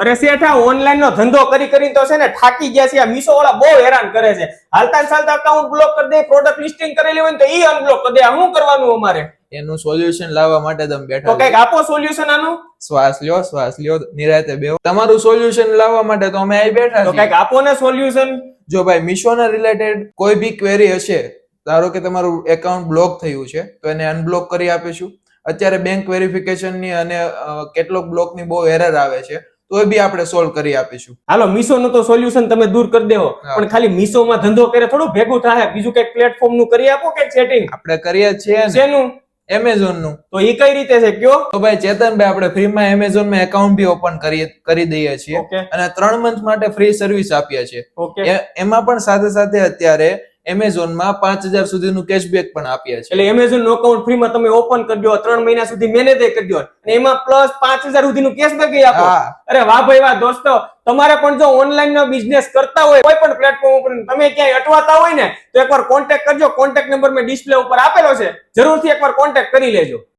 અરે શેઠ આ ઓનલાઈન નો ધંધો કરી કરીને તો છે ને થાકી ગયા છે. આ મીશો વાળા બહુ હેરાન કરે છે. હાલતા ચાલતા અકાઉન્ટ બ્લોક કરી દે, પ્રોડક્ટ લિસ્ટિંગ કરેલી હોય ને તો ઈ અનબ્લોક કરી દે. આ શું કરવાનું અમારે? એનું સોલ્યુશન લાવવા માટે તમે બેઠા તો કઈક આપો સોલ્યુશન આનું. શ્વાસ લ્યો નિરાતે બેહો. તમારું સોલ્યુશન લાવવા માટે તો અમે અહીં બેઠા તો છીએ. કઈક આપો ને સોલ્યુશન. જો ભાઈ મીશો ના રિલેટેડ કોઈ બી ક્વેરી હશે, ધારો કે તમારું એકાઉન્ટ બ્લોક થયું છે તો એને અનબ્લોક કરી આપીશું. અત્યારે બેંક વેરિફિકેશન ની અને કેટલોક બ્લોક ની બહુ એરર આવે છે તો એ બી આપણે સોલ્વ કરી આપીશું. હાલો મીશો નું તો સોલ્યુશન તમે દૂર કરી દેવો, પણ ખાલી મીશો માં ધંધો કરે થોડું ભેગું થાય. બીજું કઈક પ્લેટફોર્મ નું કરી આપો કઈક સેટિંગ. આપણે કરીએ છીએ ને. શેનું? એમેઝોન નું. તો ઈ કઈ રીતે છે કયો? તો ભાઈ ચેતનભાઈ આપણે ફ્રીમાં એમેઝોન માં એકાઉન્ટ બી ઓપન કરી દઈએ છીએ Okay. અને 3 મંથ માટે ફ્રી સર્વિસ આપીએ છીએ. ઓકે. એમાં પણ સાથે સાથે અત્યારે એમેઝોન માં 5000 સુધીનું કેશબેક પણ આપીએ છીએ. એટલે એમેઝોન નું અકાઉન્ટ ફ્રી માં તમે ઓપન કરી દો, 3 મહિના સુધી મેનેજ કરી દો અને એમાં પ્લસ 5000 સુધીનું કેશબેક આપો. હા. અરે વાહ ભાઈ વાહ દોસ્તો, તમારે પણ જો ઓનલાઈન નો બિઝનેસ કરતા હોય કોઈ પણ પ્લેટફોર્મ ઉપર, તમે ક્યાંય અટવાતા હોય ને તો એકવાર કોન્ટેક્ટ કરજો. કોન્ટેક્ટ નંબર મેં ડિસ્પ્લે ઉપર આપેલો છે, જરૂરથી એકવાર કોન્ટેક્ટ કરી લેજો.